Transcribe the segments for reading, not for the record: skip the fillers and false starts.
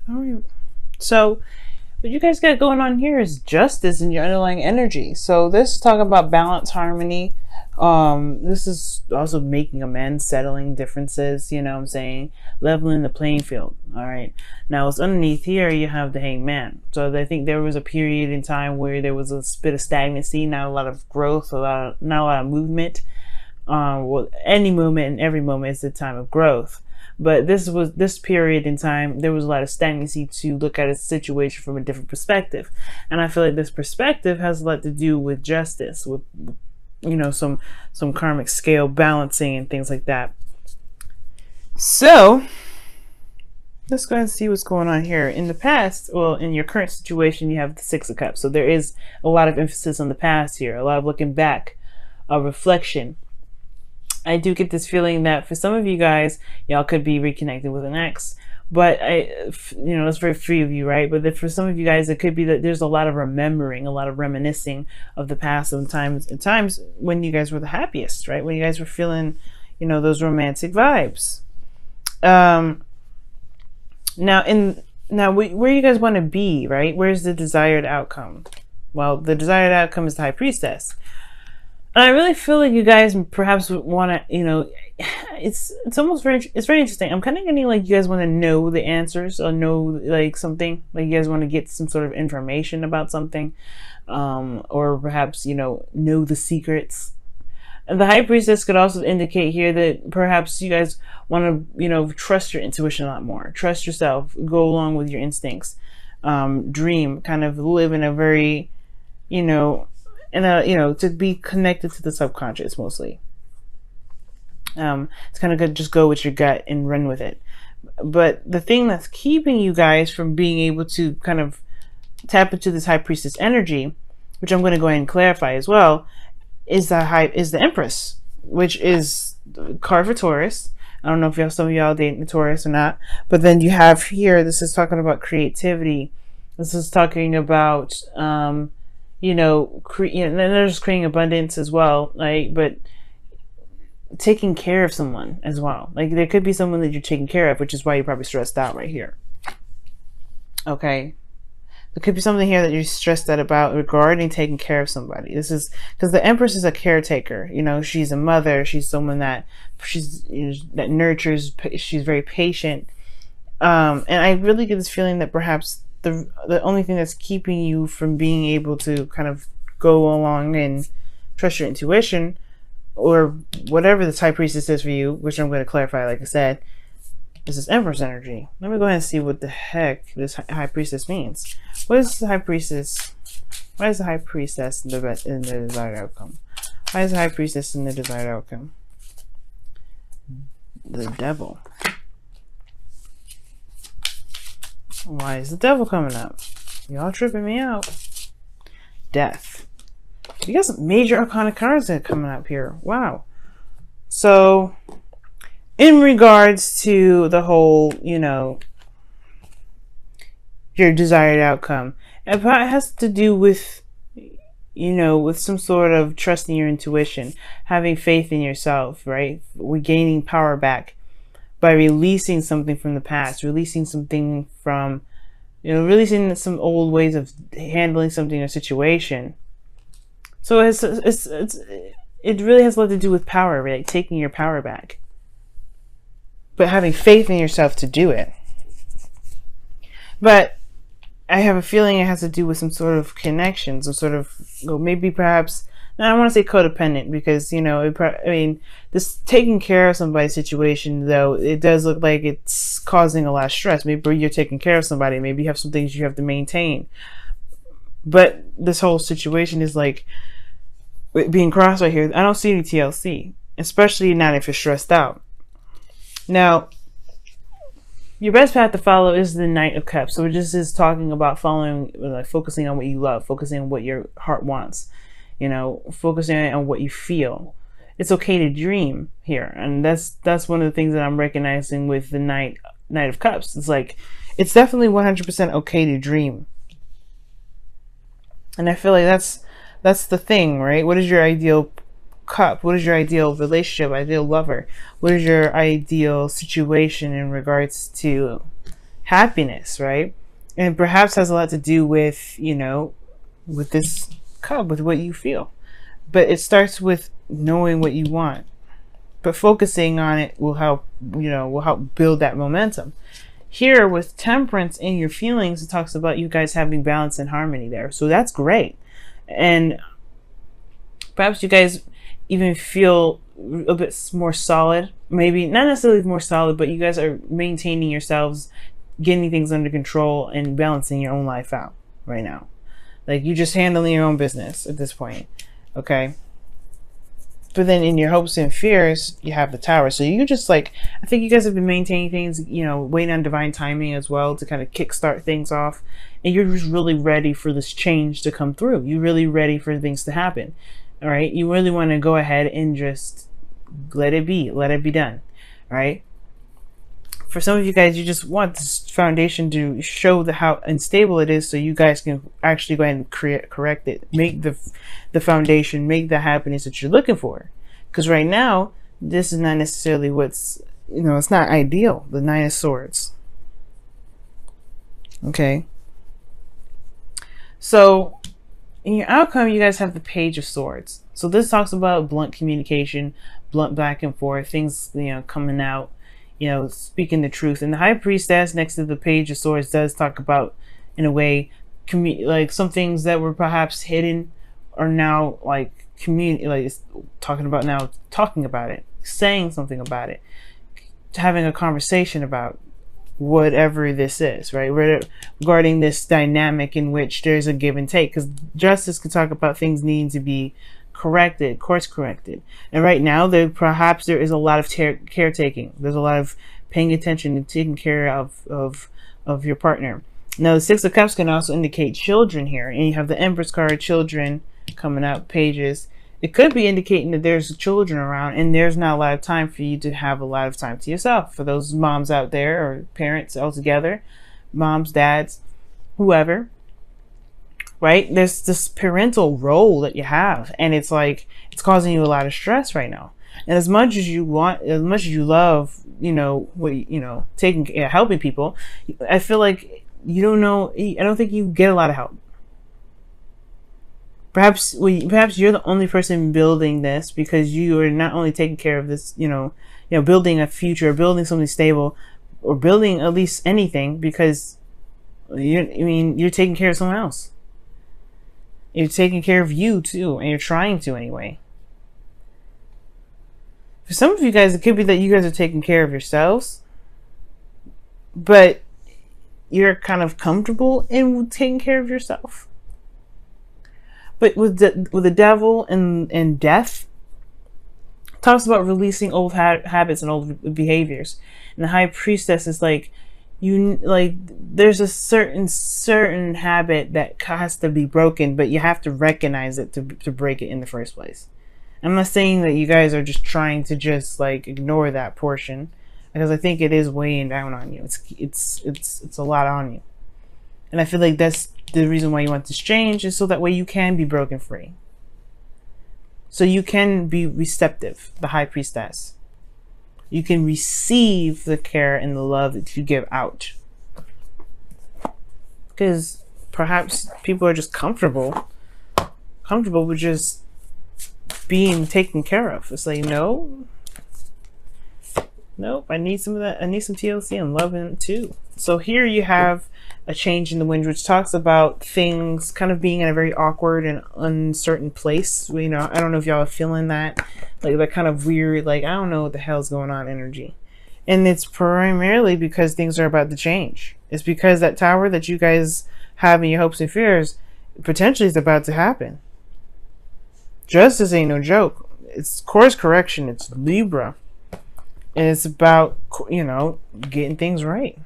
All right. So what you guys got going on here is justice in your underlying energy. So this is talking about balance, harmony. This is also making amends, settling differences, you know what I'm saying? Leveling the playing field. All right. Now what's underneath here, you have the hangman. So I think there was a period in time where there was a bit of stagnancy, not a lot of growth, not a lot of movement. Well, any moment and every moment is the time of growth. But this period in time, there was a lot of stagnancy to look at a situation from a different perspective. And I feel like this perspective has a lot to do with justice, with, you know, some karmic scale balancing and things like that. So let's go ahead and see what's going on here. In the past, well, in your current situation, you have the Six of Cups. So there is a lot of emphasis on the past here, a lot of looking back, a reflection. I do get this feeling that for some of you guys, y'all could be reconnecting with an ex. But that's very free of you, right? But for some of you guys, it could be that there's a lot of remembering, a lot of reminiscing of the past, and times when you guys were the happiest, right? When you guys were feeling, those romantic vibes. Now where you guys want to be, right? Where's the desired outcome? Well, the desired outcome is the High Priestess. And I really feel like you guys perhaps want to, it's very interesting. I'm kind of getting like you guys want to know the answers, or know like something, like you guys want to get some sort of information about something, or perhaps, know the secrets. And the High Priestess could also indicate here that perhaps you guys want to, trust your intuition a lot more, trust yourself, go along with your instincts, dream, kind of live in a very, to be connected to the subconscious mostly. It's kind of good, just go with your gut and run with it. But the thing that's keeping you guys from being able to kind of tap into this High Priestess energy, which I'm going to go ahead and clarify as well, is the Empress, which is card for Taurus. I don't know if some of y'all dating the Taurus or not, but then you have here, this is talking about creativity. This is talking about and there's creating abundance as well, like, but taking care of someone as well. Like there could be someone that you're taking care of, which is why you're probably stressed out right here. Okay. There could be something here that you're stressed out about regarding taking care of somebody. This is because the Empress is a caretaker. She's a mother. She's someone that that nurtures. She's very patient. And I really get this feeling that perhaps the only thing that's keeping you from being able to kind of go along and trust your intuition, or whatever the High Priestess is for you, which I'm going to clarify, like I said, this is Empress energy. Let me go ahead and see what the heck this High Priestess means. What is the High Priestess? Why is the High Priestess in the desired outcome? Why is the High Priestess in the desired outcome? The Devil. Why is the Devil coming up? Y'all tripping me out. Death. You got some major arcana cards that are coming up here. Wow. So, in regards to the whole, your desired outcome, it has to do with, with some sort of trusting your intuition, having faith in yourself, right? Regaining power back by releasing something from the past, releasing something from, releasing some old ways of handling something or situation. So it really has a lot to do with power, right? Taking your power back, but having faith in yourself to do it. But I have a feeling it has to do with some sort of connection, some sort of, maybe perhaps, I don't want to say codependent, because, this taking care of somebody's situation, though, it does look like it's causing a lot of stress. Maybe you're taking care of somebody. Maybe you have some things you have to maintain. But this whole situation is like, being crossed right here, I don't see any TLC, especially not if you're stressed out. Now, your best path to follow is the Knight of Cups. So this is talking about following, like focusing on what you love, focusing on what your heart wants, focusing on what you feel. It's okay to dream here, and that's one of the things that I'm recognizing with the Knight of Cups. It's like, it's definitely 100% okay to dream, and I feel like that's the thing, right? What is your ideal cup? What is your ideal relationship, ideal lover? What is your ideal situation in regards to, happiness, right? And perhaps has a lot to do with, you know, with this cup, with what you feel. But it starts with knowing what you want. But focusing on it will help, you know, will help build that momentum. Here with temperance in your feelings, it talks about you guys having balance and harmony there. So that's great. And perhaps you guys even feel a bit more solid. Maybe not necessarily more solid, but you guys are maintaining yourselves, getting things under control and balancing your own life out right now. Like you're just handling your own business at this point. Okay. But then in your hopes and fears, you have the Tower. So you just like, I think you guys have been maintaining things, you know, waiting on divine timing as well to kind of kickstart things off. And you're just really ready for this change to come through. You're really ready for things to happen. All right. You really want to go ahead and just let it be done. All right. For some of you guys, you just want this foundation to show how unstable it is so you guys can actually go ahead and correct it. Make the foundation, make the happiness that you're looking for. Because right now, this is not necessarily what's, you know, it's not ideal. The Nine of Swords. Okay. So, in your outcome, you guys have the Page of Swords. So this talks about blunt communication, blunt back and forth, things, you know, coming out, you know, speaking the truth. And the High Priestess next to the Page of Swords does talk about, in a way, like some things that were perhaps hidden are now like talking about it, saying something about it, having a conversation about whatever this is, right? Regarding this dynamic in which there's a give and take, because justice can talk about things needing to be corrected, course corrected. And right now there is a lot of caretaking. There's a lot of paying attention and taking care of your partner. Now the Six of Cups can also indicate children here, and you have the Empress card, children coming up, pages. It could be indicating that there's children around and there's not a lot of time for you to have a lot of time to yourself. For those moms out there or parents altogether, moms, dads, whoever, right? There's this parental role that you have, and it's like it's causing you a lot of stress right now. And as much as you want, as much as you love, you know, helping people, I feel like I don't think you get a lot of help. Perhaps you're the only person building this because you are not only taking care of this, building a future, building something stable, or building at least anything because you're taking care of someone else. You're taking care of you too, and you're trying to anyway. For some of you guys, it could be that you guys are taking care of yourselves, but you're kind of comfortable in taking care of yourself. But with the devil and death, it talks about releasing old habits and old behaviors. And the High Priestess is like, there's a certain habit that has to be broken, but you have to recognize it to break it in the first place. I'm not saying that you guys are just trying to just like ignore that portion, because I think it is weighing down on you. It's a lot on you. And I feel like that's the reason why you want this change, is so that way you can be broken free. So you can be receptive, the High Priestess. You can receive the care and the love that you give out. Because perhaps people are just comfortable with just being taken care of. It's like, nope, I need some of that. I need some TLC and loving too. So here you have a change in the wind, which talks about things kind of being in a very awkward and uncertain place. I don't know if y'all are feeling that, like that kind of weird, like, I don't know what the hell's going on energy. And it's primarily because things are about to change. It's because that Tower that you guys have in your hopes and fears potentially is about to happen. Justice ain't no joke. It's course correction. It's Libra. And it's about, getting things right.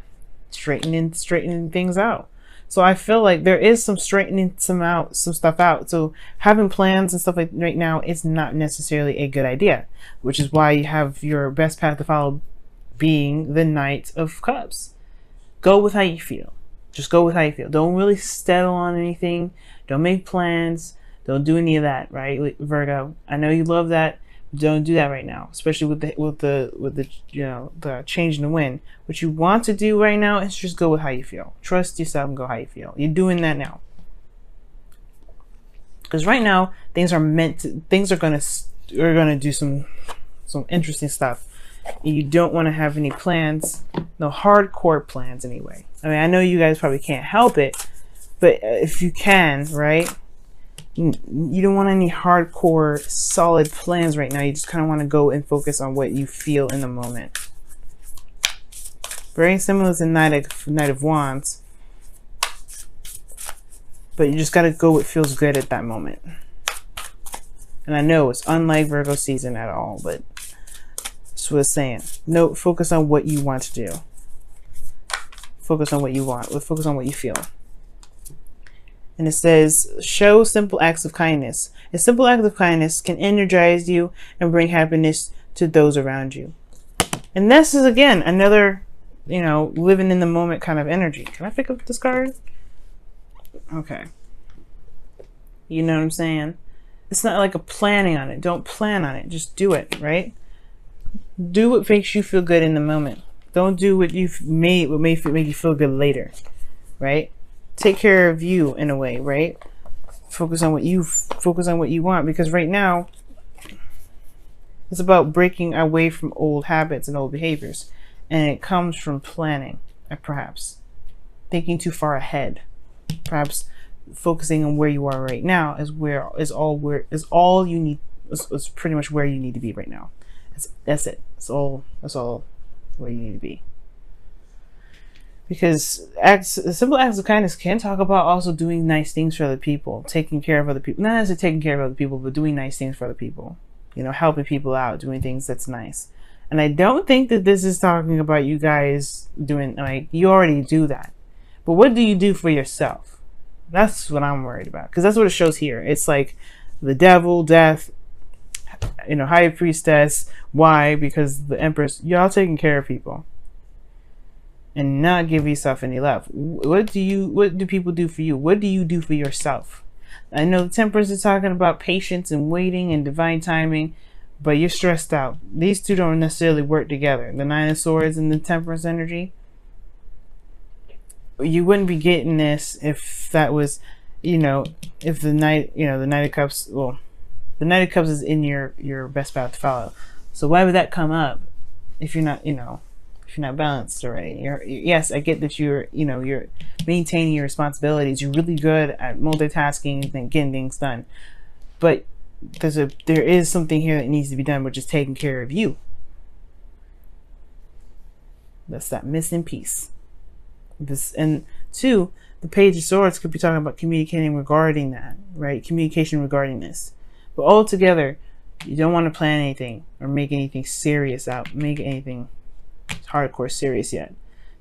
Straightening things out. So I feel like there is some straightening some stuff out. So having plans and stuff like right now is not necessarily a good idea, which is why you have your best path to follow being the Knight of Cups. Go with how you feel. Just go with how you feel. Don't really settle on anything. Don't make plans. Don't do any of that, right, Virgo? I know you love that, Don't do that right now, especially with the the change in the wind. What you want to do right now is just go with how you feel. Trust yourself and go how you feel. You're doing that now. Because right now things are gonna do some interesting stuff. You don't want to have any plans, no hardcore plans anyway. I mean, I know you guys probably can't help it, but if you can, right? You don't want any hardcore solid plans right now. You just kind of want to go and focus on what you feel in the moment. Very similar to Knight of Wands, but you just got to go what feels good at that moment. And I know it's unlike Virgo season at all, but that's what it's saying. No, focus on what you want to do. Focus on what you want. Focus on what you feel. And it says, show simple acts of kindness. A simple act of kindness can energize you and bring happiness to those around you. And this is, again, another, living in the moment kind of energy. Can I pick up this card? Okay. You know what I'm saying? It's not like a planning on it. Don't plan on it. Just do it, right? Do what makes you feel good in the moment. Don't do what may make you feel good later, right? Take care of you in a way, right? Focus on what you want, because right now it's about breaking away from old habits and old behaviors, and it comes from planning, perhaps thinking too far ahead, perhaps focusing on where you are right now is all you need. Is pretty much where you need to be right now. That's it. That's all where you need to be. Because simple acts of kindness can talk about also doing nice things for other people, taking care of other people. Not necessarily taking care of other people, but doing nice things for other people. Helping people out, doing things that's nice. And I don't think that this is talking about you guys doing, you already do that. But what do you do for yourself? That's what I'm worried about. Because that's what it shows here. It's like the devil, death, high priestess. Why? Because the empress, y'all taking care of people. And not give yourself any love. What do people do for you? What do you do for yourself? I know the Temperance is talking about patience and waiting and divine timing, but you're stressed out. These two don't necessarily work together. The Nine of Swords and the Temperance energy. You wouldn't be getting this if that was, if the Knight, the Knight of Cups. Well, the Knight of Cups is in your best path to follow. So why would that come up if you're not, if you're not balanced already? Yes, I get that you're maintaining your responsibilities. You're really good at multitasking and getting things done. But there is something here that needs to be done, which is taking care of you. That's that missing piece. And two, the Page of Swords could be talking about communicating regarding that, right? Communication regarding this. But altogether, you don't want to plan anything or make anything serious make anything hardcore serious yet.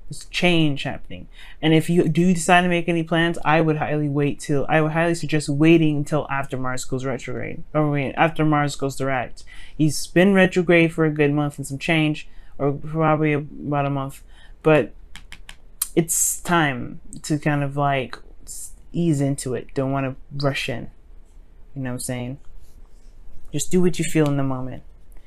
There's change happening. And if you do decide to make any plans, I would highly suggest waiting until after Mars goes retrograde. After Mars goes direct. He's been retrograde for a good month and some change, or probably about a month. But it's time to kind of ease into it. Don't want to rush in. You know what I'm saying? Just do what you feel in the moment.